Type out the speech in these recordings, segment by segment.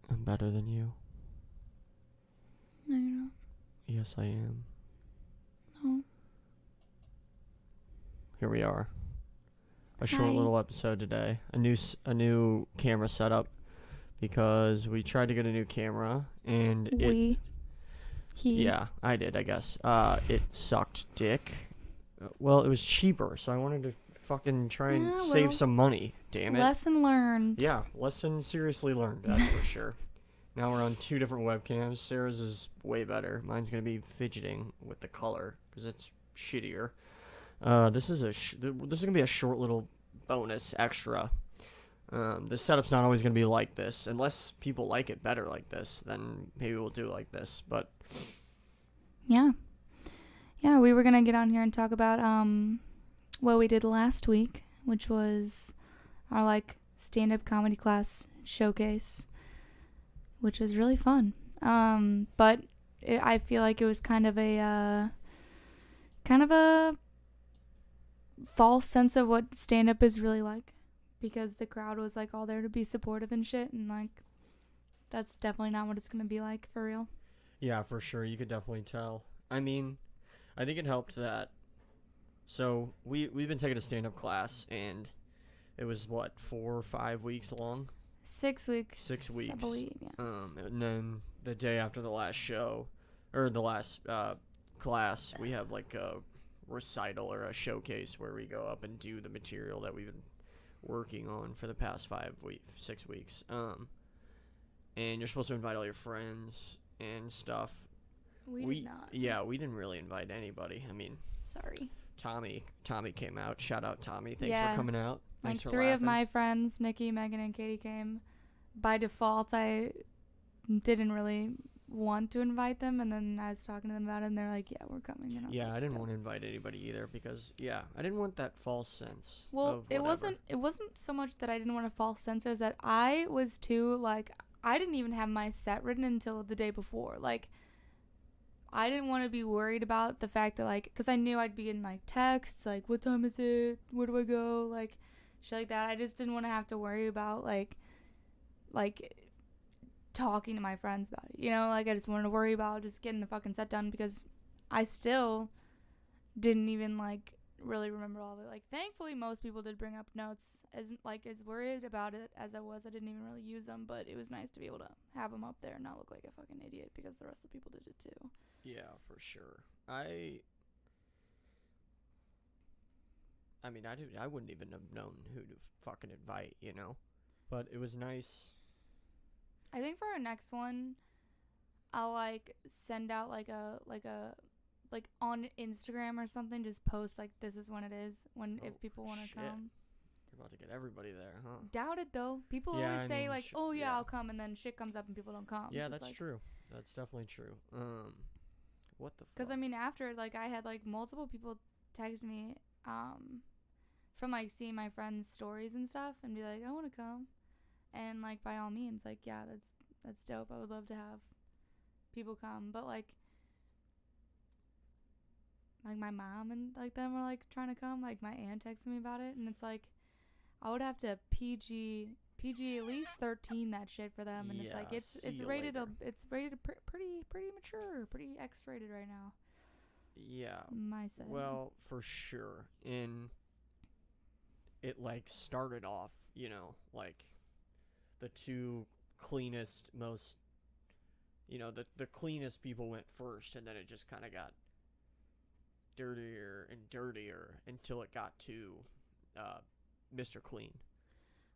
I'm better than you. No, you're not. Yes, I am. No. Here we are. A short Hi. little episode today. A new camera setup because we tried to get a new camera and yeah, I did, I guess. It sucked dick. Well, it was cheaper, so I wanted to fucking try and save some money. Damn it. Lesson learned. Yeah, lesson seriously learned, that's for sure. Now we're on 2 different webcams. Sarah's is way better. Mine's gonna be fidgeting with the color because it's shittier. This is gonna be a short little bonus extra. The setup's not always gonna be like this unless people like it better like this. Then maybe we'll do it like this. But yeah, we were gonna get on here and talk about what we did last week, which was our stand-up comedy class showcase, which was really fun. But I feel like it was kind of a false sense of what stand-up is really like, because the crowd was all there to be supportive and shit, and that's definitely not what it's gonna be like for real. yeah, for sure, you could definitely tell. I mean, I think it helped that. So we've been taking a stand-up class, and it was 4 or 5 weeks long. 6 weeks. 6 weeks, I believe. Yes. And then the day after the last show, or the last class, we have a recital or a showcase where we go up and do the material that we've been working on for the past 6 weeks. And you're supposed to invite all your friends and stuff. We did not. Yeah, we didn't really invite anybody. I mean, sorry. Tommy came out. Shout out Tommy. Thanks for coming out. Thanks for 3 laughing. of my friends, Nikki, Megan, and Katie, came. By default, I didn't really want to invite them, and then I was talking to them about it, and they're like, yeah, we're coming. And I didn't want to invite anybody either because I didn't want that false sense. Well, it wasn't so much that I didn't want a false sense as that I was too I didn't even have my set written until the day before. I didn't want to be worried about the fact that because I knew I'd be getting texts what time is it, where do I go, shit like that. I just didn't want to have to worry about talking to my friends about it, I just wanted to worry about just getting the fucking set done, because I still didn't even really remember all of it. Thankfully most people did bring up notes. As worried about it as I was, I didn't even really use them, but it was nice to be able to have them up there and not look like a fucking idiot, because the rest of the people did it too. Yeah, for sure. I mean, I wouldn't even have known who to fucking invite, but it was nice. I think for our next one, I'll send out on Instagram or something, just post this is when it is, if people want to come. You're about to get everybody there, huh? Doubt it though. People always say I'll come, and then shit comes up and people don't come. Yeah, so that's true. That's definitely true. What the fuck? Because I mean, after I had multiple people text me from seeing my friends' stories and stuff, and be like, I want to come, and by all means, yeah, that's dope. I would love to have people come, but my mom and them were trying to come. My aunt texted me about it, and it's I would have to PG at least 13 that shit for them, and it's rated pretty mature, pretty X-rated right now. Yeah. My set. Well, for sure. And it started off, the 2 cleanest, most, the cleanest people went first, and then it just kind of got dirtier and dirtier until it got to Mr. Clean.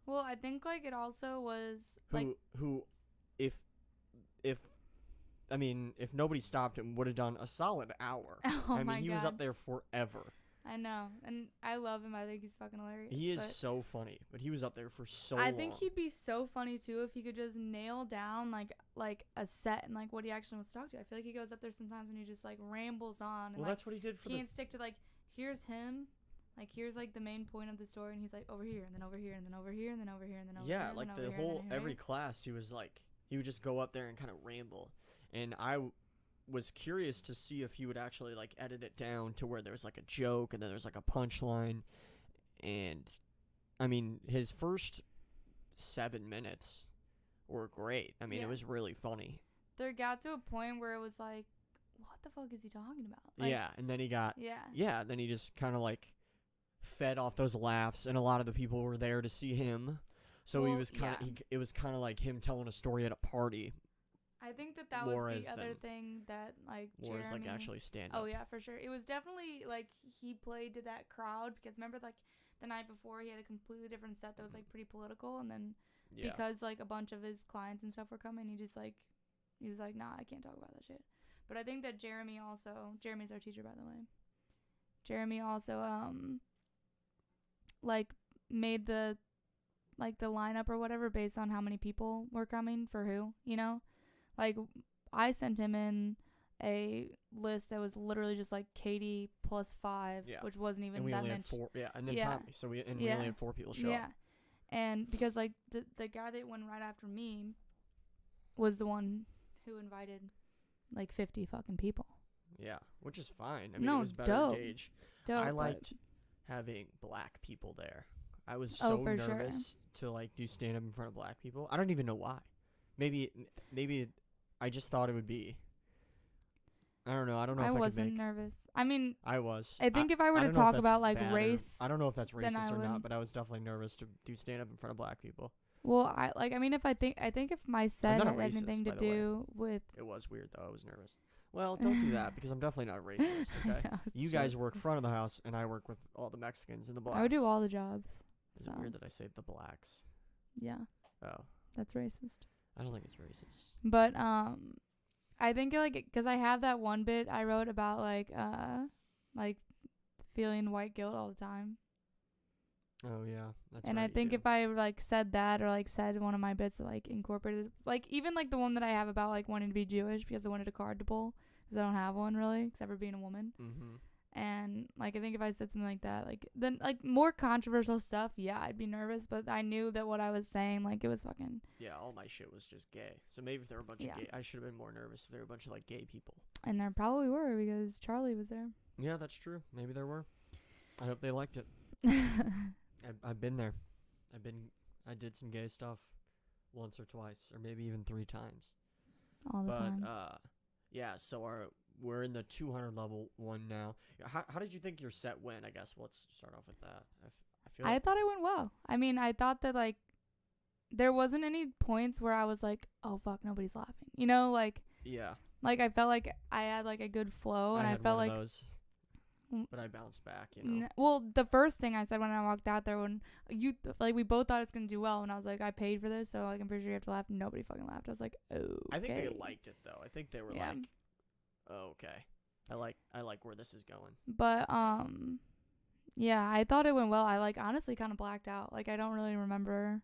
Well, I think it also was who if nobody stopped him, would have done a solid hour. Oh my God. He was up there forever. I know, and I love him. I think he's fucking hilarious. He is so funny, but he was up there for so long. I think he'd be so funny too if he could just nail down a set and what he actually wants to talk to. I feel like he goes up there sometimes and he just rambles on. And, that's what he did for. He can't stick to here's him. Here's the main point of the story, and he's over here and then over here and then over here and then over here and then over here. Yeah, the whole every class he was he would just go up there and kind of ramble, and I was curious to see if he would actually edit it down to where there's a joke and then there's a punchline. And I mean, his first 7 minutes were great. I mean, Yeah. it was really funny. There got to a point where it was like, what the fuck is he talking about? Like, Yeah, and then he got Yeah. then he just kind of like fed off those laughs, and a lot of the people were there to see him. So he Well, was kind of yeah. it was kind of like him telling a story at a party, I think that more was as the other than- thing that like or as Jeremy. like actually stand Oh up. yeah, for sure. It was definitely like he played to that crowd because remember like the night before he had a completely different set that was like pretty political, and then Yeah. because like a bunch of his clients and stuff were coming, he was like, nah, I can't talk about that shit. But I think that Jeremy's our teacher, by the way. Jeremy also like made the lineup or whatever based on how many people were coming for who, you know? Like I sent him in a list that was literally just like Katie plus 5, Yeah. which wasn't even and we that only many. had 4. Yeah, and then Yeah. Tommy. So we Yeah. only had 4 people show Yeah. up. And because like the guy that went right after me was the one who invited like 50 fucking people. Yeah, which is fine. I mean, No, it was better dope. gauge. Dope. I but- liked having black people there. I was Oh, so for sure. nervous to like do stand up in front of black people. I don't even know why. Maybe I just thought it would be. I don't know. I don't know I if I wasn't could make. nervous. I mean, I was. I think if I were I to don't know if talk that's about like bad or- race, I don't know if that's then I racist or not, would- but I was definitely nervous to do stand up in front of black people. well, I mean if I think if my set not a had racist, anything to by the way. do with It was weird though. I was nervous. Well, don't do that because I'm definitely not racist. I Okay. know, it's You true. guys work front of the house, and I work with all the Mexicans and the blacks. I would do all the jobs. Is so. it weird that I say the blacks? Yeah, Oh, that's racist. I don't think it's racist. But I think like because I have that one bit I wrote about like feeling white guilt all the time. Oh yeah, that's And right, I you think do. if I like said that or like said one of my bits that like incorporated like even like the one that I have about like wanting to be Jewish because I wanted a card to pull because I don't have one really except for being a woman. Mm-hmm. And like I think if I said something like that, like then like more controversial stuff, yeah, I'd be nervous. But I knew that what I was saying, like it was fucking. Yeah, all my shit was just gay. So maybe if there were a bunch Yeah. of gay, I should have been more nervous if there were a bunch of like gay people. And there probably were because Charlie was there. Yeah, that's true. Maybe there were. I hope they liked it. I've been there. I did some gay stuff once or twice, or maybe even 3 times. All the time. Yeah. So we're in the 200 level one now. How did you think your set went? I guess let's start off with that. I feel I like thought it went well. I mean, I thought that like there wasn't any points where I was like, oh fuck, nobody's laughing. You know, like yeah. I felt like I had like a good flow, and I had felt one like. of those, but I bounced back. Well, the first thing I said when I walked out there, when we both thought it's gonna do well, and I was like, I paid for this, so like I'm pretty sure you have to laugh. Nobody fucking laughed. I was like, oh. I think they liked it though. I think they were Yeah. like, oh, okay. I like where this is going. But yeah, I thought it went well. I like honestly kind of blacked out. Like I don't really remember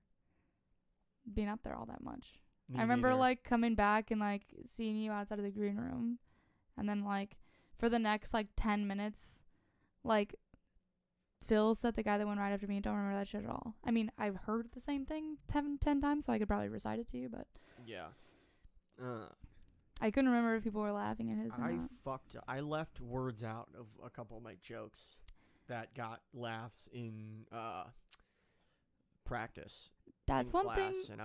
being up there all that much. Me I remember neither. like coming back and like seeing you outside of the green room, and then like for the next like 10 minutes, like Phil said, the guy that went right after me, don't remember that shit at all. I mean, I've heard the same thing 10 times, so I could probably recite it to you, but Yeah. I couldn't remember if people were laughing at his or not. I left words out of a couple of my jokes that got laughs in practice. That's in one class, thing. and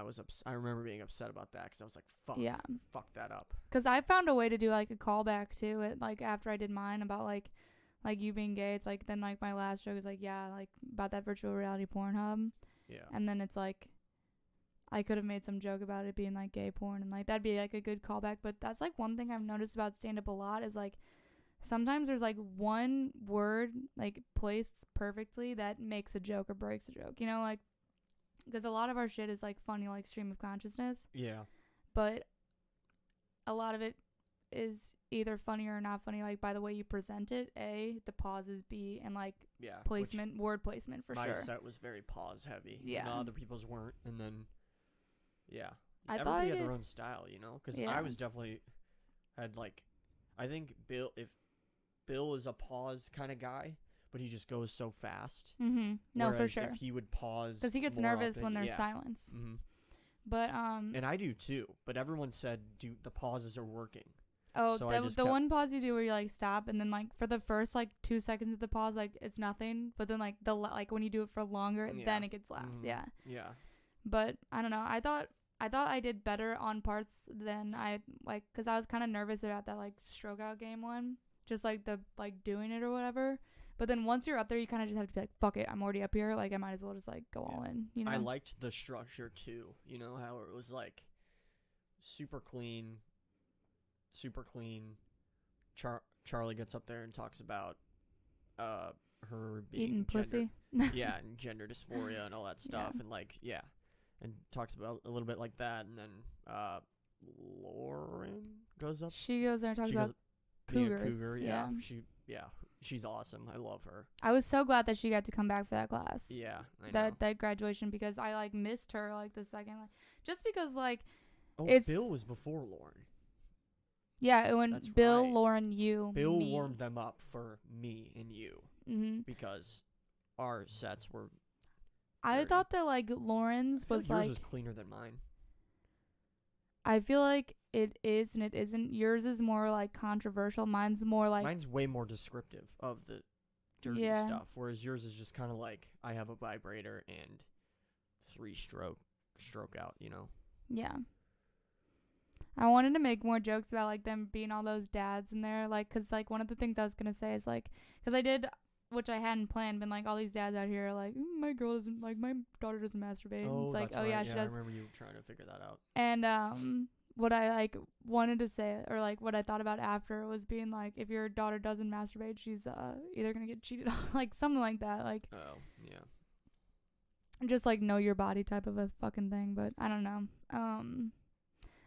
I remember being upset about that because I was like, "Fuck, Yeah. fuck that up." Because I found a way to do like a callback to it, like after I did mine about like you being gay. It's like then like my last joke is like, yeah, like about that virtual reality Pornhub, Yeah. and then it's like I could have made some joke about it being like gay porn, and like that'd be like a good callback. But that's like one thing I've noticed about stand up a lot is like sometimes there's like one word like placed perfectly that makes a joke or breaks a joke, you know, like because a lot of our shit is like funny, like stream of consciousness, Yeah. but a lot of it is either funny or not funny, like by the way you present it, A, the pauses, B, and like Yeah. placement, word placement for my sure. set was very pause heavy. Yeah. And other people's weren't, and then yeah. I thought Everybody I had did- their own style, you know, because Yeah. I was definitely had like, I think Bill is a pause kind of guy, but he just goes so fast. Mm-hmm. No, for Whereas sure. If he would pause, Because he gets more nervous often, when there's yeah. silence. Mm-hmm. But And I do too. But everyone said, the pauses are working. oh, so I the just the kept- one pause you do where you like stop and then like for the first like 2 seconds of the pause, like it's nothing. But then like like when you do it for longer, Yeah. then it gets laughs. Mhm. Yeah. Yeah. But I don't know. I thought I thought I did better on parts than I like, because I was kind of nervous about that like stroke out game one, just like the like doing it or whatever. But then once you're up there, you kind of just have to be like, fuck it, I'm already up here, like I might as well just like go all in, you know. I liked the structure too, you know, how it was like super clean. Charlie gets up there and talks about her being eating pussy. Yeah, and gender dysphoria and all that stuff, and like and talks about a little bit like that, and then Lauren goes up. She goes there and talks about cougars. Cougar, she's awesome. I love her. I was so glad that she got to come back for that class. Yeah, I know. That graduation, because I like missed her like the second, like, just because like Bill was before Lauren. Yeah, it went That's Bill, right. Lauren, you, Bill me. warmed them up for me and you, because our sets were. I thought that like Lauren's was yours like was cleaner than mine. I feel like it is and it isn't. Yours is more like controversial. Mine's more like mine's way more descriptive of the dirty stuff, whereas yours is just kind of like I have a vibrator and 3 stroke out. You know. Yeah. I wanted to make more jokes about like them being all those dads in there, like, cause like one of the things I was gonna say is like, cause I did, which I hadn't planned, been like all these dads out here are like, my girl doesn't, like my daughter doesn't masturbate. Oh, and it's like, that's right. yeah, she does. I remember you trying to figure that out. And what I like wanted to say, or like what I thought about after, was being like, if your daughter doesn't masturbate, she's either gonna get cheated on, like something like that, like. Oh yeah. Just like know your body type of a fucking thing, but I don't know.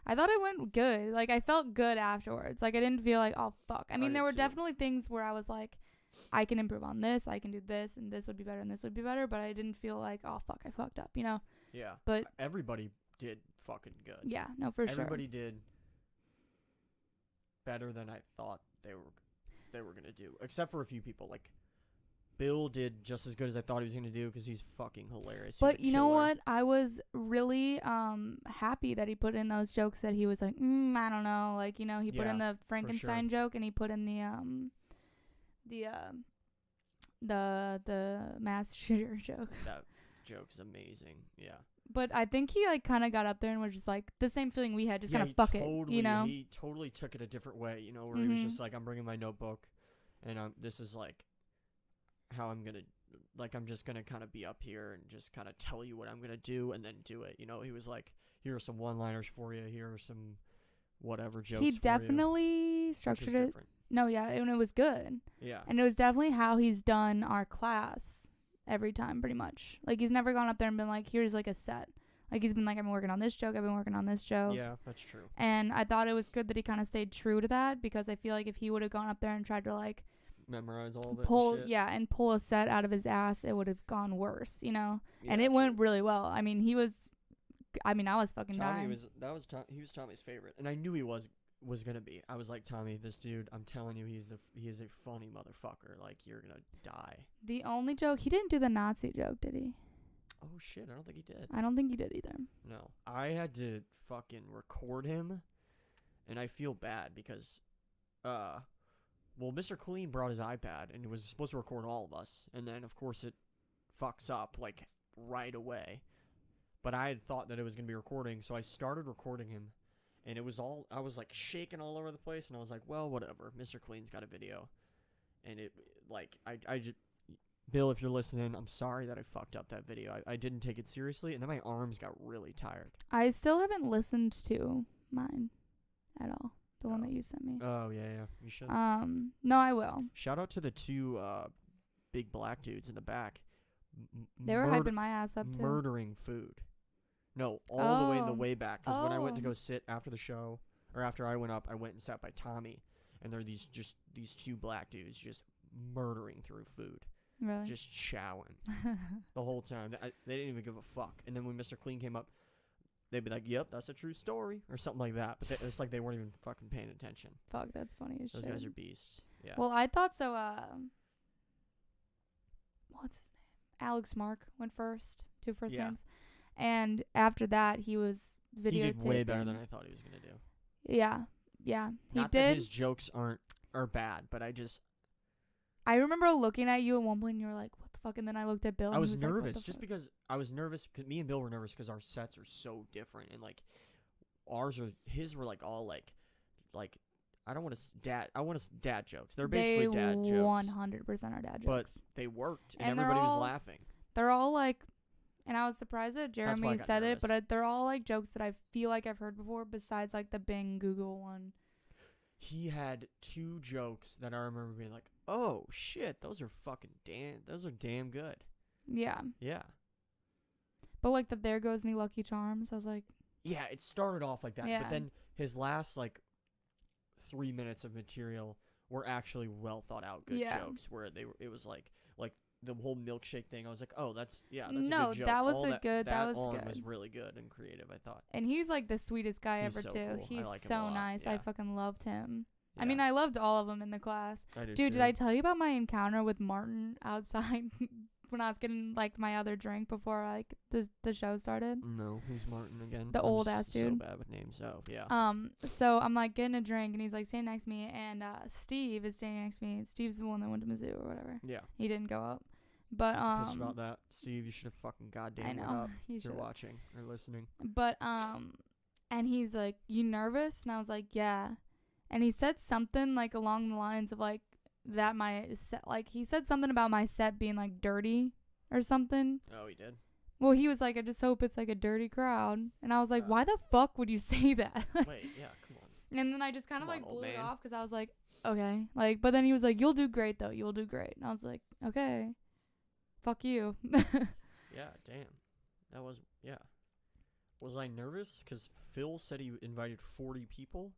I thought it went good. Like, I felt good afterwards. Like, I didn't feel like, oh, fuck. I mean, there were definitely things where I was like, I can improve on this, I can do this, and this would be better, and this would be better, but I didn't feel like, oh, fuck, I fucked up, you know? Yeah. But everybody did fucking good. Yeah, no, for sure. Everybody did better than I thought they were going to do, except for a few people. Like, Bill did just as good as I thought he was going to do because he's fucking hilarious. But you know what? I was really happy that he put in those jokes that he was like, I don't know. Like, you know, he put in the Frankenstein joke, and he put in the mass shooter joke. That joke's amazing. Yeah. But I think he like kind of got up there and was just like the same feeling we had, just kind of fuck it, you know? He totally took it a different way, you know, where he was just like, I'm bringing my notebook, and this is like how I'm gonna, like, I'm just gonna kind of be up here and just kind of tell you what I'm gonna do and then do it, you know. He was like, here are some one-liners for you, here are some whatever jokes. He definitely structured it. Different. No, yeah, and it was good. Yeah, and it was definitely how he's done our class every time, pretty much. Like, he's never gone up there and been like, here's like a set. Like, he's been like, I've been working on this joke, I've been working on this joke. Yeah, that's true. And I thought it was good that he kind of stayed true to that, because I feel like if he would have gone up there and tried to like memorize all of it and pull a set out of his ass, it would have gone worse, you know. And it went really well. I mean, I was fucking dying. He was Tommy's favorite, and I knew he was gonna be. I was like, Tommy, this dude, I'm telling you, he is a funny motherfucker. Like, you're gonna die. The only joke, he didn't do the Nazi joke, did he? Oh shit, I don't think he did. I don't think he did either. No, I had to fucking record him, and I feel bad because well, Mr. Clean brought his iPad, and it was supposed to record all of us, and then, of course, it fucks up, like, right away. But I had thought that it was going to be recording, so I started recording him, and I was, like, shaking all over the place, and I was like, well, whatever, Mr. Clean's got a video. And it, like, I just, Bill, if you're listening, I'm sorry that I fucked up that video. I didn't take it seriously, and then my arms got really tired. I still haven't listened to mine at all. The one that you sent me. Oh, yeah. You should. No, I will. Shout out to the 2 big black dudes in the back. They were hyping my ass up, too. Murdering food. No, all the way in the way back. Because when I went to go sit after the show, or after I went up, I went and sat by Tommy. And there are these 2 black dudes just murdering through food. Really? Just chowing. The whole time. They didn't even give a fuck. And then when Mr. Clean came up, they'd be like, yep, that's a true story, or something like that. But it's like they weren't even fucking paying attention. Fuck, that's funny as shit. Those guys are beasts. Yeah. Well, I thought so, what's his name? Alex Mark went first, 2 first names. And after that, he was videotaping. He did way better than I thought he was going to do. Yeah. Not that his jokes are bad, but I remember looking at you at one point, and you were like, what the fuck? And then I looked at Bill. I and was he was like, nervous what the just fuck? because I was nervous. Cause me and Bill were nervous because our sets are so different, and like his were like all like I don't want to I want to dad jokes. They're basically dad jokes. 100% are dad jokes. But they worked, and they're everybody was all- laughing. They're all like, and I was surprised that That's why I Jeremy got said it, nervous. but they're all like jokes that I feel like I've heard before, besides like the Bing Google one. He had 2 jokes that I remember being like, "Oh shit, those are damn good." Yeah, Yeah. but like the There Goes Me Lucky Charms, I was like, Yeah, it started off like that, Yeah. but then his last like 3 minutes of material were actually well thought out good Yeah. jokes where it was like the whole milkshake thing. I was like, "Oh, that's a No, good joke." that was All a good- that was on good. was really good and creative, I thought. and he's like the sweetest guy He's ever so too. cool. I He's like him a so lot, nice. I yeah. fucking loved him. Yeah, I mean, I loved all of them in the class. I do Dude, too. did I tell you about my encounter with Martin outside when I was getting like my other drink before like the show started? No, who's Martin again? The I'm old ass So dude. bad with names. Oh, yeah. So I'm like getting a drink and he's like standing next to me and Steve is standing next to me. Steve's the one that went to Mizzou or whatever. Yeah. He didn't go up. But Pissed about that. Steve, you should have fucking goddamn I went know. up You if you're should've. watching or listening. But and he's like, "You nervous?" And I was like, "Yeah." And he said something like along the lines of like that my set, like he said something about my set being like dirty or something. Oh, he did? Well, he was like, "I just hope it's like a dirty crowd." And I was like, "Why the fuck would you say that?" Wait, yeah, come on. And then I just kind of Come on, like old blew it man. off because I was like, "Okay." Like, but then he was like, "You'll do great though. You'll do great." And I was like, "Okay." Fuck you. Yeah, damn. That was, yeah. Was I nervous? Because Phil said he invited 40 people.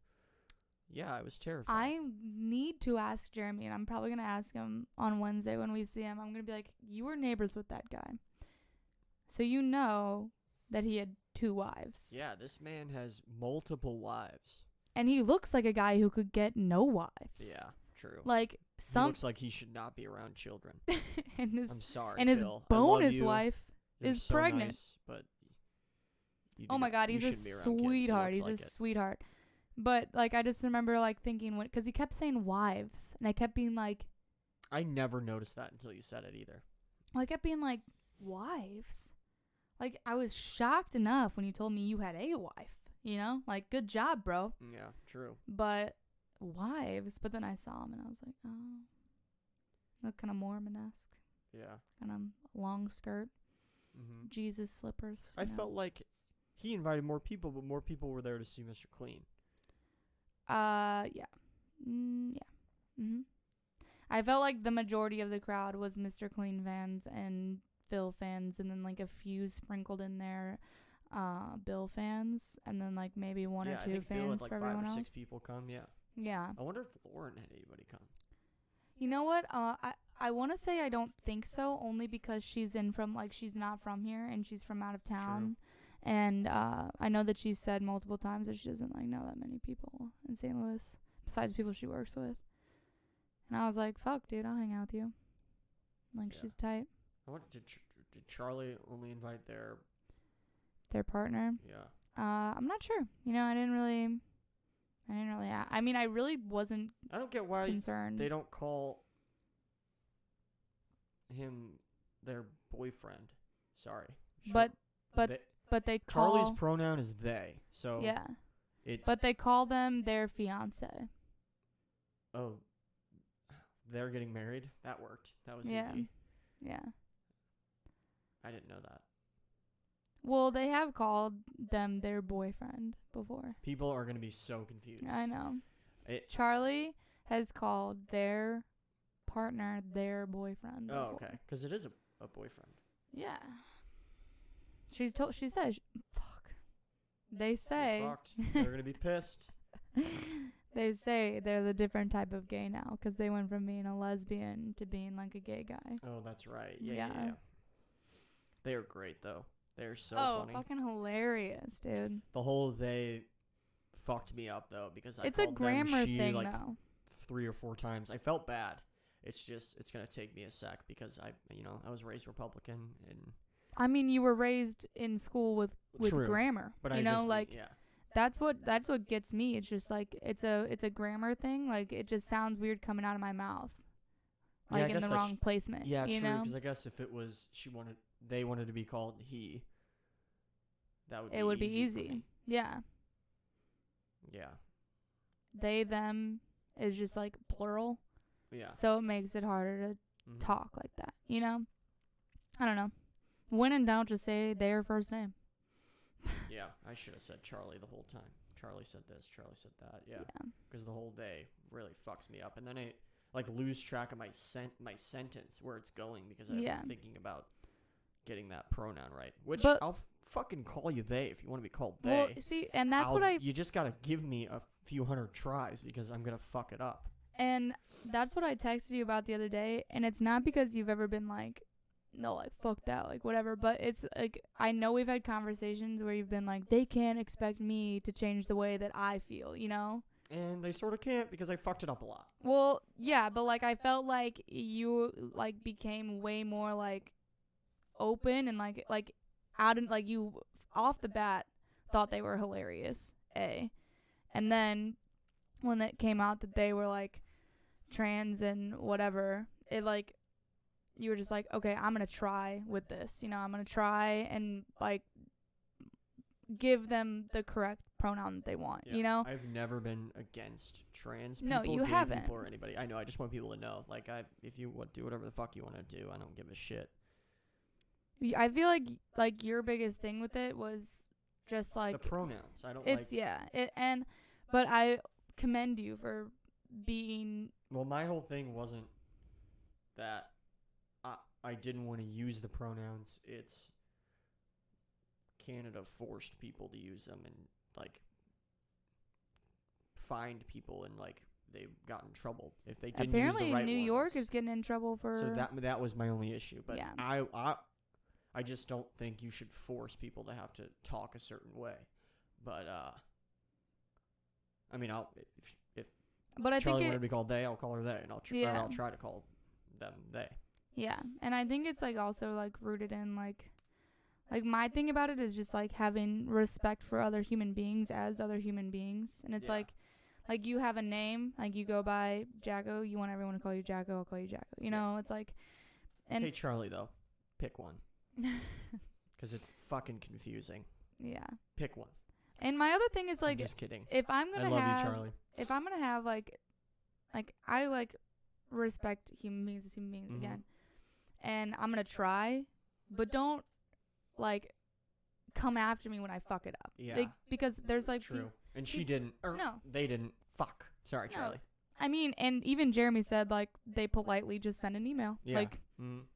Yeah, I was terrified. I need to ask Jeremy, and I'm probably going to ask him on Wednesday when we see him. I'm going to be like, "You were neighbors with that guy. So you know that he had 2 wives." Yeah, this man has multiple wives. And he looks like a guy who could get no wives. Yeah, true. Like He some looks like he should not be around children. and his I'm sorry, and his Phil. I bonus love you. wife You're is so pregnant. nice, but you Oh do my not- god, you he's a shouldn't be around kids. He sweetheart. looks He's like a it. sweetheart. But like I just remember like thinking when cuz he kept saying wives and I kept being like I never noticed that until you said it either. I kept being like wives. Like I was shocked enough when you told me you had a wife, you know? Like good job, bro. Yeah, true. But wives, but then I saw him and I was like, "Oh. Look kind of Mormon-esque. Yeah. Kind of long skirt, Hmm. Jesus slippers." I felt like he invited more people, but more people were there to see Mr. Clean. Yeah. Yeah. Mhm. I felt like the majority of the crowd was Mr. Clean fans and Phil fans, and then like a few sprinkled in there, Bill fans, and then like maybe one Yeah, or I two think Bill fans had like for 5 everyone or 6 else. people come. Yeah. Yeah. I wonder if Lauren had anybody come. You know what? I want to say I don't think so, only because she's not from here and she's from out of town. And I know that she's said multiple times that she doesn't like know that many people in St. Louis besides people she works with. And I was like, "Fuck, dude, I'll hang out with you." Like Yeah. she's tight. I wonder, did Charlie only invite their? Their partner. Yeah. I'm not sure. You know, I didn't really. I mean, I really wasn't I don't get why concerned. they don't call him their boyfriend. Sorry. But They- but they call. Charlie's pronoun is they. So Yeah. it's But they call them their fiance. oh, they're getting married. That worked. That was Yeah. easy. Yeah. I didn't know that. Well, they have called them their boyfriend before. People are gonna be so confused. I know. It, Charlie has called their partner their boyfriend. oh, before. okay. Because it is a boyfriend. Yeah. She says, fuck. They They're say, fucked. They're gonna be pissed. they say they're the different type of gay now because they went from being a lesbian to being like a gay guy. Oh, that's right. Yeah. They are great though. They're so funny. Fucking hilarious, dude. The whole they fucked me up though because I It's a called them grammar she, thing like, though. 3 or 4 times. I felt bad. It's gonna take me a sec because I was raised Republican and I mean, you were raised in school with True, grammar. but you I know, just like yeah. that's what gets me. It's just like it's a grammar thing. Like it just sounds weird coming out of my mouth. Yeah, I like in guess the that's wrong placement. Yeah, you true. know, Because I guess if it was they wanted to be called he, that would it would be for easy. me. Yeah, Yeah. they them is just like plural, Yeah. so it makes it harder to Mhm. talk like that. You know, I don't know. When in doubt, just say their first name. Yeah, I should have said Charlie the whole time. Charlie said this, Charlie said that. Yeah. Because the whole day really fucks me up. And then I like lose track of my sentence where it's going because I'm thinking about getting that pronoun right. Which I'll fucking call you they if you want to be called they. Well, see, and that's You just got to give me a few hundred tries because I'm going to fuck it up. And that's what I texted you about the other day. And it's not because you've ever been like, no, like, fuck that, like, whatever. But it's, like, I know we've had conversations where you've been like, they can't expect me to change the way that I feel, you know? And they sort of can't because I fucked it up a lot. Well, yeah, but, like, I felt like you, like, became way more, like, open and, like out and, like, you, off the bat, thought they were hilarious, A. And then when it came out that they were, like, trans and whatever, it, like, you were just like, okay, I'm going to try with this. You know, I'm going to try and, like, give them the correct pronoun that they want, you know? I've never been against trans people. No, you gay haven't. People or anybody. I know. I just want people to know. Like, if you do whatever the fuck you want to do, I don't give a shit. I feel like your biggest thing with it was just, like... the pronouns. I don't it's, like... yeah. But I commend you for being... Well, my whole thing wasn't that... I didn't want to use the pronouns. It's Canada forced people to use them and like fined people and like they got in trouble if they didn't Apparently use the right New ones. York is getting in trouble for... So that was my only issue. But yeah. I just don't think you should force people to have to talk a certain way. But I mean, if but I Charlie think wanted to be called they, I'll call her they, and I'll try to call them they. Yeah, and I think it's, like, also, like, rooted in, like, my thing about it is just, like, having respect for other human beings as other human beings. And it's, like, you have a name, like, you go by Jacko, you want everyone to call you Jacko, I'll call you Jacko. You know, it's, like... And hey, Charlie, though, pick one. Because it's fucking confusing. Yeah. Pick one. And my other thing is, like... I'm just kidding. If I'm gonna I love you, Charlie. If I'm gonna have, like, I, like, respect human beings as human beings again. And I'm going to try, but don't, like, come after me when I fuck it up. Yeah. Like, because there's, like... True. And she didn't. No. They didn't. Fuck. Sorry, Charlie. I mean, and even Jeremy said, like, they politely just send an email. Yeah. Like,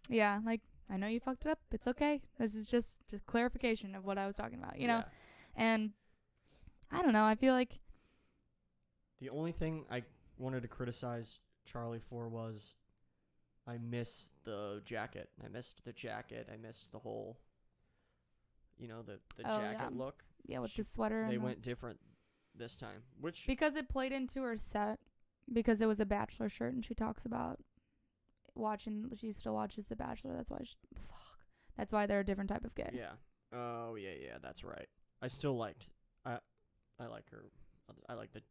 yeah, like, I know you fucked it up. It's okay. This is just clarification of what I was talking about, you know? And I don't know. I feel like... The only thing I wanted to criticize Charlie for was... I missed the jacket. I missed the whole, you know, the jacket look. Yeah, with the sweater. They went different this time. Which... Because it played into her set. Because it was a Bachelor shirt and she talks about she still watches The Bachelor. That's why that's why they're a different type of gay. Yeah. Oh, yeah, that's right. I still liked... I like her. I like the...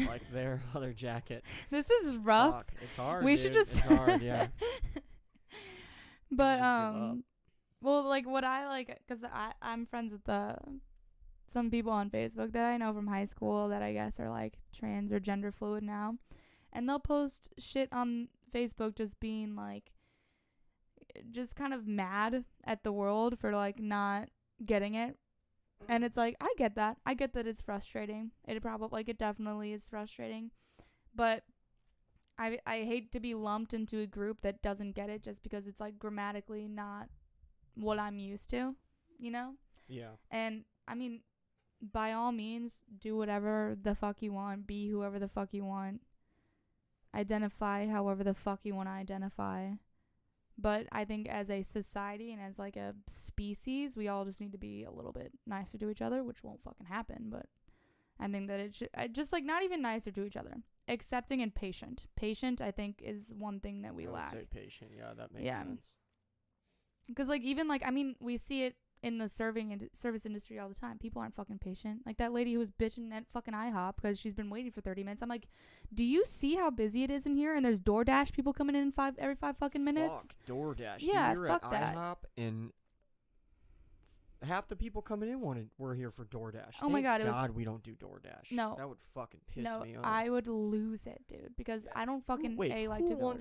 like their other jacket. This is rough. Fuck, it's hard. We dude. should just. It's hard, yeah. But well, like what I like, cause I'm friends with some people on Facebook that I know from high school that I guess are like trans or gender fluid now, and they'll post shit on Facebook just being like, just kind of mad at the world for like not getting it. And it's like, I get that. I get that it's frustrating. It definitely is frustrating. But I hate to be lumped into a group that doesn't get it just because it's, like, grammatically not what I'm used to, you know? Yeah. And, I mean, by all means, do whatever the fuck you want. Be whoever the fuck you want. Identify however the fuck you want to identify. But I think as a society and as, like, a species, we all just need to be a little bit nicer to each other, which won't fucking happen. But I think that it should... just, like, not even nicer to each other. Accepting and patient. Patient, I think, is one thing that we lack. I would say patient. Yeah, that makes sense. Because, like, even, like, I mean, we see it in the service industry all the time. People aren't fucking patient. Like that lady who was bitching at fucking IHOP because she's been waiting for 30 minutes. I'm like, do you see how busy it is in here? And there's DoorDash people coming in every 5 fucking minutes. Fuck DoorDash. Yeah, Dude, we were fuck at that. IHOP and half the people coming in were here for DoorDash. Oh my God, God, we don't do DoorDash. No. That would fucking piss me off. I would lose it, dude, because I don't fucking like to go.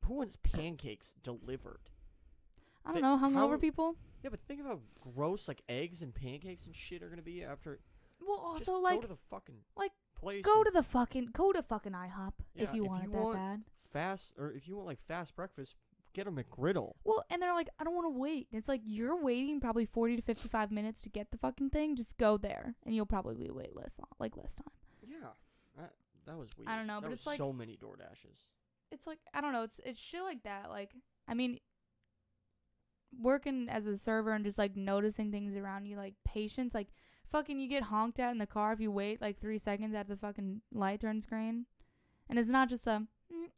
Who wants pancakes delivered? I don't know, hungover people. Yeah, but think of how gross like eggs and pancakes and shit are gonna be after. Well, also just like go to the fucking like place. Go to fucking IHOP if you want it that bad. If you want like fast breakfast, get a McGriddle. Well, and they're like, I don't want to wait. It's like you're waiting probably 40 to 55 minutes to get the fucking thing. Just go there, and you'll probably wait less time. Yeah, that was weird. I don't know, but it's it's like so many DoorDashes. It's like I don't know. It's shit like that. Like I mean, working as a server and just like noticing things around you, like patience, like fucking you get honked at in the car if you wait like 3 seconds after the fucking light turns green, and it's not just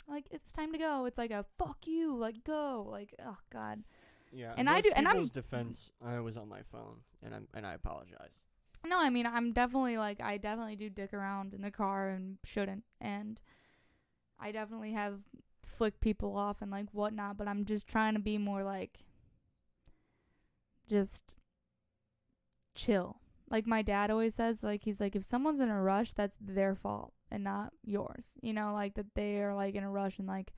like it's time to go. It's like a fuck you, like go, like oh god. Yeah, and I do, and I'm defense. I was on my phone, and I apologize. No, I mean I'm definitely like I definitely do dick around in the car and shouldn't, and I definitely have flicked people off and like whatnot, but I'm just trying to be more like just chill. Like my dad always says, like he's like if someone's in a rush, that's their fault and not yours. You know, like that they are like in a rush and like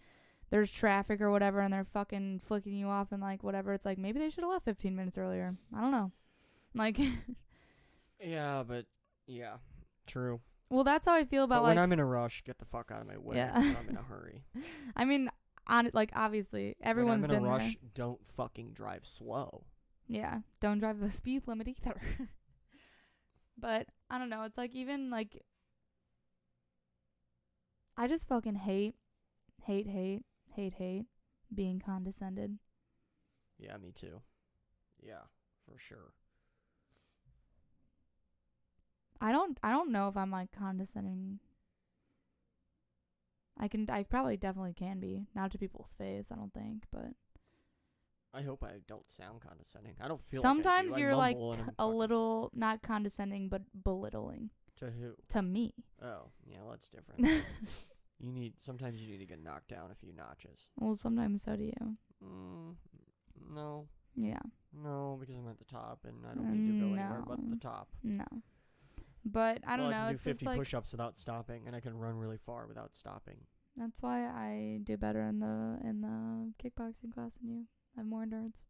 there's traffic or whatever and they're fucking flicking you off and like whatever. It's like maybe they should have left 15 minutes earlier. I don't know. Like yeah, but yeah, true. Well, that's how I feel about when I'm in a rush, get the fuck out of my way. Yeah. I'm in a hurry. I mean, obviously, everyone's been in a rush. there. Don't fucking drive slow. Yeah, don't drive the speed limit either. But I don't know. It's like even like I just fucking hate being condescended. Yeah, me too. Yeah, for sure. I don't know if I'm like condescending. I probably definitely can be. Not to people's face, I don't think, but I hope I don't sound condescending. I don't feel sometimes like I do. you're like a little not condescending but belittling. To who? To me. Oh, yeah, well, that's different. Sometimes you need to get knocked down a few notches. Well, sometimes so do you. No. Yeah. No, because I'm at the top and I don't need to go anywhere but the top. No. But I don't know. I can do it's 50 just push-ups without stopping, and I can run really far without stopping. That's why I do better in the kickboxing class than you. I have more endurance.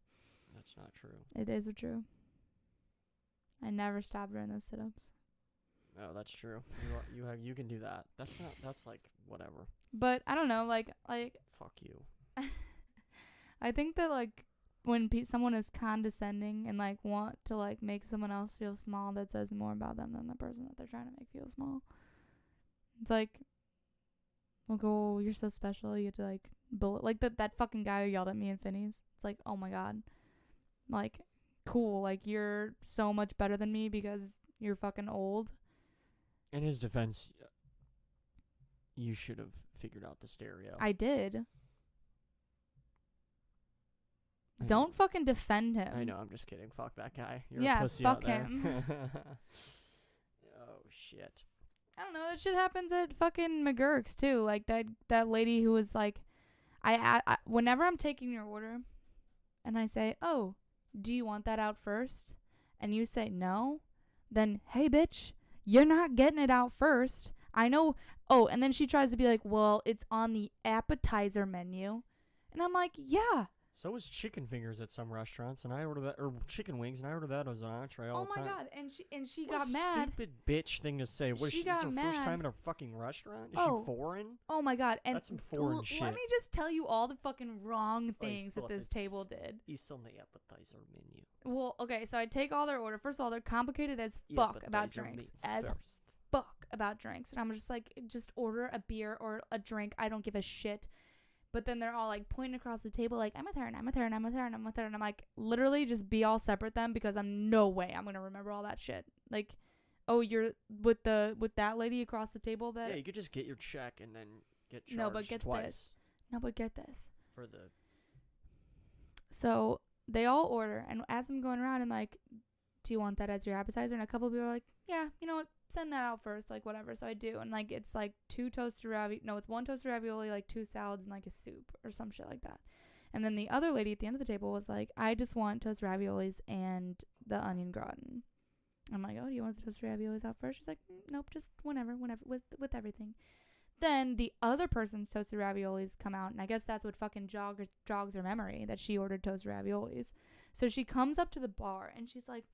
That's not true. It is true. I never stop during those sit-ups. No, that's true. You can do that. That's like whatever. But I don't know, like fuck you. I think that like when someone is condescending and like want to like make someone else feel small, that says more about them than the person that they're trying to make feel small. It's like, oh, you're so special. You have to like like that fucking guy who yelled at me in Finney's. It's like, oh my god, like cool, like you're so much better than me because you're fucking old. In his defense, you should have figured out the stereo. I did. Don't fucking defend him. I know, I'm just kidding. Fuck that guy. You're yeah, a pussy fuck out there. him. Oh, shit. I don't know. That shit happens at fucking McGurk's, too. Like, that lady who was like, I whenever I'm taking your order, and I say, oh, do you want that out first? And you say no, then, hey, bitch, you're not getting it out first. I know. Oh, and then she tries to be like, well, it's on the appetizer menu. And I'm like, yeah. So is chicken fingers at some restaurants, and I order that, or chicken wings, and I order that as an entree all the time. Oh my god! And she what got a mad. Stupid bitch thing to say. What is she? This is her first time in a fucking restaurant? Is she foreign? Oh my god! And that's some foreign shit. Let me just tell you all the fucking wrong things that this table did. It's on the appetizer menu. Well, okay, so I take all their order. First of all, they're complicated as fuck about drinks. Fuck about drinks, and I'm just like, just order a beer or a drink. I don't give a shit. But then they're all like pointing across the table like, I'm with her and I'm with her and I'm with her and I'm with her. And I'm like, literally just be all separate them because I'm no way I'm going to remember all that shit. Like, oh, you're with that lady across the table that. Yeah, you could just get your check and then get charged twice. No, but get this. For the. So they all order, and as I'm going around, I'm like, do you want that as your appetizer? And a couple of people are like, yeah, you know what, send that out first, like whatever. So I do, and like it's like it's one toasted ravioli, like 2 salads, and like a soup or some shit like that. And then the other lady at the end of the table was like, I just want toasted raviolis and the onion gratin. I'm like, oh, do you want the toasted raviolis out first? She's like, nope, just whenever, with everything. Then the other person's toasted raviolis come out, and I guess that's what fucking jogs her memory, that she ordered toasted raviolis. So she comes up to the bar, and she's like,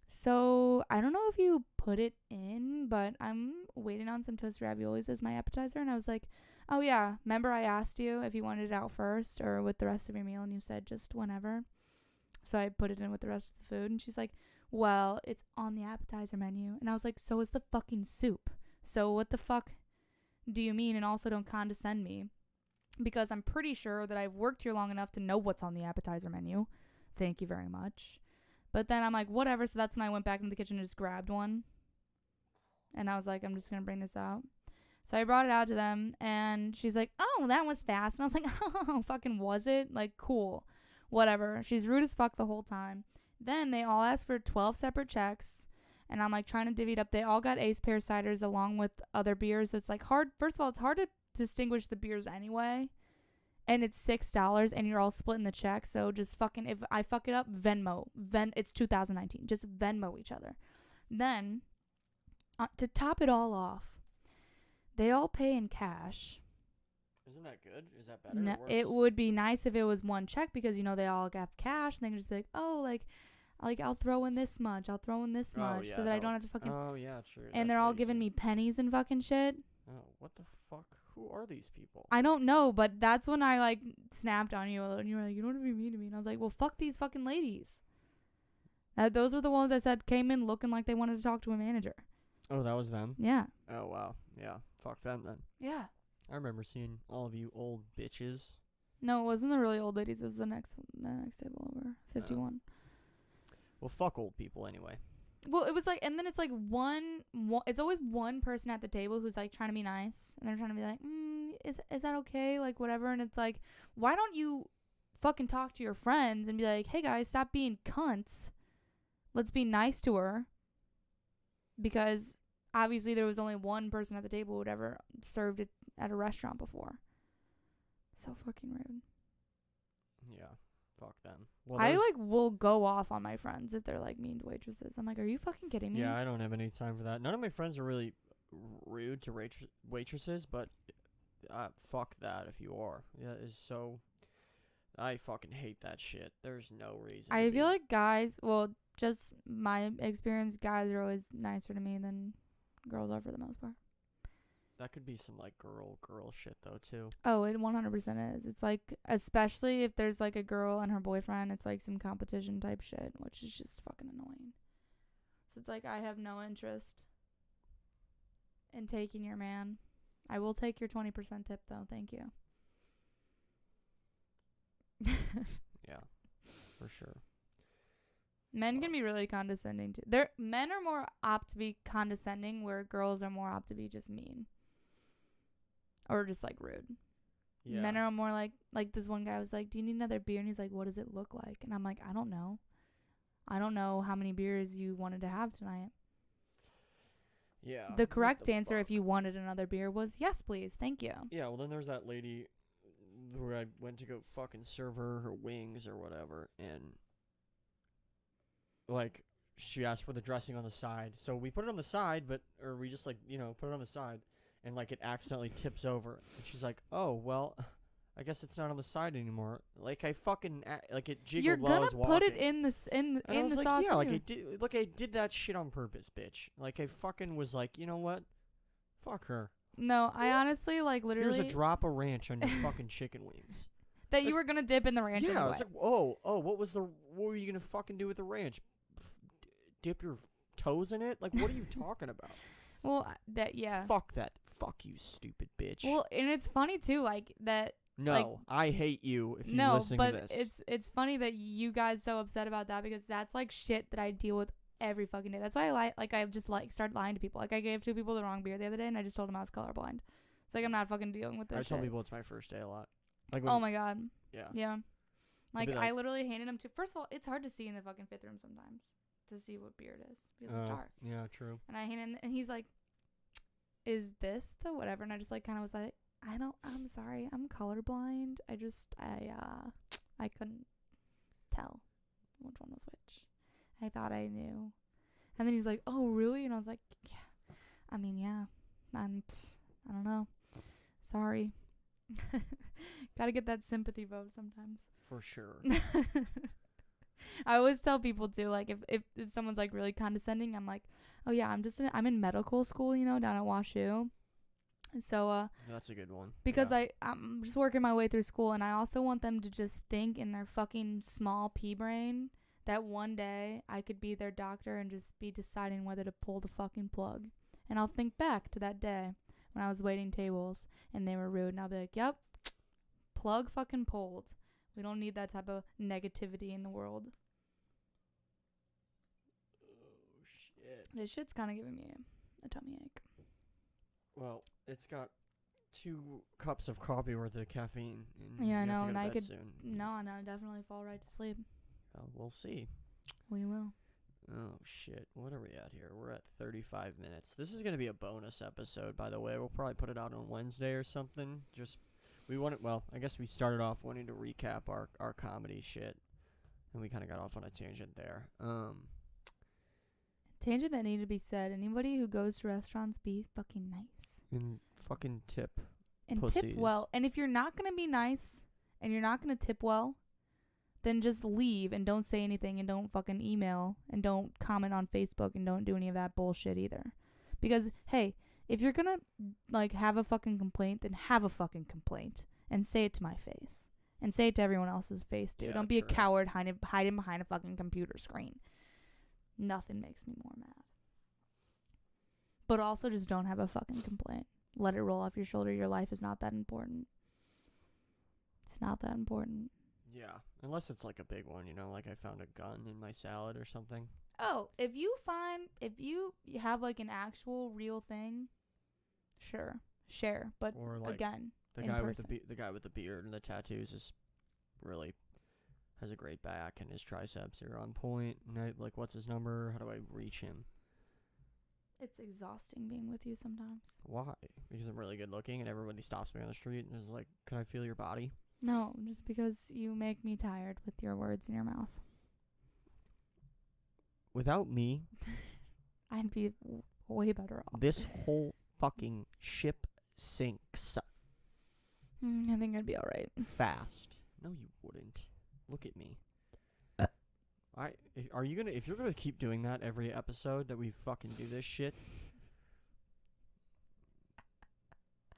so I don't know if you put it in, but I'm waiting on some toasted raviolis as my appetizer. And I was like, oh yeah, remember I asked you if you wanted it out first or with the rest of your meal, and you said just whenever. So I put it in with the rest of the food, and she's like, well, it's on the appetizer menu. And I was like, so is the fucking soup. So what the fuck do you mean? And also don't condescend me, because I'm pretty sure that I've worked here long enough to know what's on the appetizer menu. Thank you very much. But then I'm like, whatever. So that's when I went back into the kitchen and just grabbed one. And I was like, I'm just going to bring this out. So I brought it out to them, and she's like, oh, that was fast. And I was like, oh, fucking was it? Like, cool. Whatever. She's rude as fuck the whole time. Then they all asked for 12 separate checks. And I'm like trying to divvy it up. They all got Ace Pear ciders along with other beers. So it's like hard. First of all, it's hard to distinguish the beers anyway. And it's $6, and you're all splitting the check. So just fucking, if I fuck it up, Venmo. It's 2019. Just Venmo each other. Then, to top it all off, they all pay in cash. Isn't that good? Is that better? No, it would be nice if it was one check, because, you know, they all got cash, and they can just be like, oh, like I'll throw in this much. I'll throw in this much, so that I don't have to fucking. Oh, yeah, true. And they're all giving me pennies and fucking shit. Oh, what the fuck? Who are these people? I don't know, but that's when I, like, snapped on you, and you were like, you don't have to be mean to me. And I was like, well, fuck these fucking ladies. Those were the ones I said came in looking like they wanted to talk to a manager. Oh, that was them? Yeah. Oh, wow. Yeah. Fuck them then. Yeah. I remember seeing all of you old bitches. No, it wasn't the really old ladies. It was the next table over, 51. Well, fuck old people anyway. Well, it was like, and then it's like it's always one person at the table who's like trying to be nice, and they're trying to be like, is that okay? Like, whatever. And it's like, why don't you fucking talk to your friends and be like, hey guys, stop being cunts. Let's be nice to her. Because obviously there was only one person at the table who'd ever served it at a restaurant before. So fucking rude. Yeah. Fuck them. Well, I will go off on my friends if they're like mean to waitresses. I'm like, are you fucking kidding me? Yeah, I don't have any time for that. None of my friends are really rude to waitresses, but fuck that if you are. Yeah, it's so. I fucking hate that shit. There's no reason. I feel like guys, well, just my experience, guys are always nicer to me than girls are for the most part. That could be some, like, girl shit, though, too. Oh, it 100% is. It's, like, especially if there's, like, a girl and her boyfriend, it's, like, some competition type shit, which is just fucking annoying. So it's, like, I have no interest in taking your man. I will take your 20% tip, though. Thank you. Yeah, for sure. Men can be really condescending, too. Men are more apt to be condescending, where girls are more apt to be just mean. Or just, like, rude. Yeah. Men are more like this one guy was like, do you need another beer? And he's like, what does it look like? And I'm like, I don't know. I don't know how many beers you wanted to have tonight. Yeah. The correct answer, if you wanted another beer, was yes, please. Thank you. Yeah, well, then there's that lady where I went to go fucking serve her wings or whatever. And, like, she asked for the dressing on the side. So we put it on the side, or we just, like, you know, put it on the side. And, like, it accidentally tips over. And she's like, oh, well, I guess it's not on the side anymore. Like, I fucking, like, it jiggled while I was walking. You're gonna put it in the sauce. Yeah, like, I did that shit on purpose, bitch. Like, I fucking was like, you know what? Fuck her. No, I honestly, like, literally. Here's a drop of ranch on your fucking chicken wings. That you were gonna dip in the ranch anyway. Yeah, I was like, what were you gonna fucking do with the ranch? Dip your toes in it? Like, what are you talking about? Well, yeah. Fuck that. Fuck you, stupid bitch. Well, and it's funny too, like that. No, like, I hate you if you're listening to this. No, but it's funny that you guys so upset about that, because that's like shit that I deal with every fucking day. That's why I've just started lying to people. Like, I gave 2 people the wrong beer the other day, and I just told them I was colorblind. It's like, I'm not fucking dealing with this. I tell people it's my first day a lot. Like, oh my god. Yeah. Yeah. Like, be I literally handed him to. First of all, it's hard to see in the fucking fifth room sometimes to see what beard is because it's dark. Yeah, true. And I handed him, and he's like, "Is this the whatever?" And I just like kind of was like, I'm sorry, I'm colorblind. I couldn't tell which one was which. I thought I knew. And then he's like, "Oh, really?" And I was like, "Yeah. I mean, yeah. I don't know. Sorry." Gotta get that sympathy vote sometimes. For sure. I always tell people too, like if someone's like really condescending, I'm like, "Oh yeah, I'm in medical school, down at WashU." So that's a good one. Because I'm just working my way through school, and I also want them to just think in their fucking small pea brain that one day I could be their doctor and just be deciding whether to pull the fucking plug. And I'll think back to that day when I was waiting tables and they were rude, and I'll be like, "Yep, plug fucking pulled." We don't need that type of negativity in the world. Oh, shit. This shit's kind of giving me a tummy ache. Well, it's got 2 cups of coffee worth of caffeine. And Yeah, I you have know, to and go to I bed could soon. no, definitely fall right to sleep. We'll see. We will. Oh, shit. What are we at here? We're at 35 minutes. This is going to be a bonus episode, by the way. We'll probably put it out on Wednesday or something. I guess we started off wanting to recap our comedy shit. And we kind of got off on a tangent there. Tangent that needed to be said. Anybody who goes to restaurants, be fucking nice. And fucking tip. And pussies. tip well. And if you're not going to be nice and you're not going to tip well, then just leave and don't say anything and don't fucking email and don't comment on Facebook and don't do any of that bullshit either. Because, hey, if you're going to, like, have a fucking complaint, then have a fucking complaint and say it to my face. And say it to everyone else's face, dude. Yeah, don't be true. a coward hiding behind a fucking computer screen. Nothing makes me more mad. But also just don't have a fucking complaint. Let it roll off your shoulder. Your life is not that important. It's not that important. Yeah. Unless it's like a big one, like I found a gun in my salad or something. Oh, if you have like an actual real thing, sure, share. But Or like again, the guy with the beard and the tattoos is really has a great back and his triceps are on point. And like, what's his number? How do I reach him? it's exhausting being with you sometimes. Why? Because I'm really good looking and everybody stops me on the street and is like, "Can I feel your body?" No, just because you make me tired with your words in your mouth. Without me, I'd be way better off. this whole fucking ship sinks I think I'd be alright. fast. No, you wouldn't. Look at me. If you're gonna keep doing that every episode that we fucking do this shit,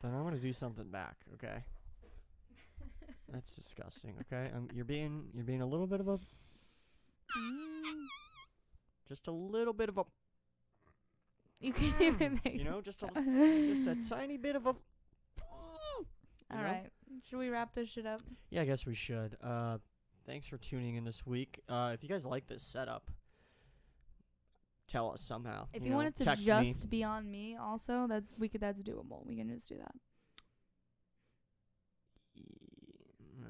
then I'm gonna do something back, okay? That's disgusting, okay? You're being a little bit of a just a little bit of a You can't even make just a tiny bit of a Alright. Should we wrap this shit up? Yeah, I guess we should. Thanks for tuning in this week. If you guys like this setup, tell us somehow. If you want it to just be on me also, that's doable. We can just do that.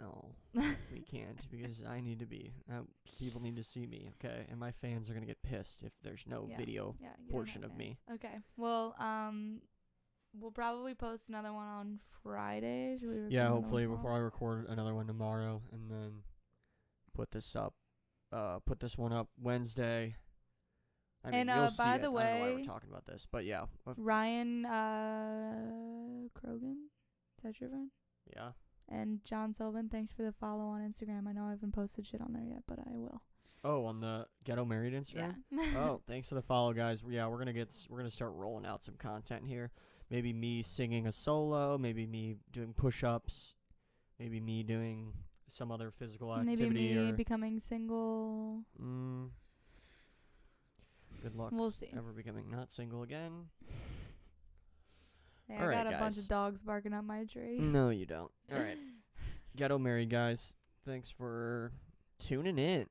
No, we can't because I need to be. People need to see me, okay? And my fans are gonna get pissed if there's no video portion of me. Okay. Well, we'll probably post another one on Friday. Should we record Hopefully another one before I record another one tomorrow, and then put this one up Wednesday. I mean, you'll see by it. the way, I don't know why we're talking about this, but yeah. Ryan Krogan, is that your friend? Yeah. And John Sullivan, thanks for the follow on Instagram. I know I haven't posted shit on there yet, but I will. Oh, on the Ghetto Married Instagram? Yeah. Oh, thanks for the follow, guys. Yeah, we're gonna start rolling out some content here. Maybe me singing a solo, maybe me doing push-ups, maybe me doing some other physical activity. Maybe me becoming single. Good luck. We'll see. Ever becoming not single again. Yeah, All I got right, a bunch guys. of dogs barking up my tree. No, you don't. All right. Ghetto Married, guys. Thanks for tuning in.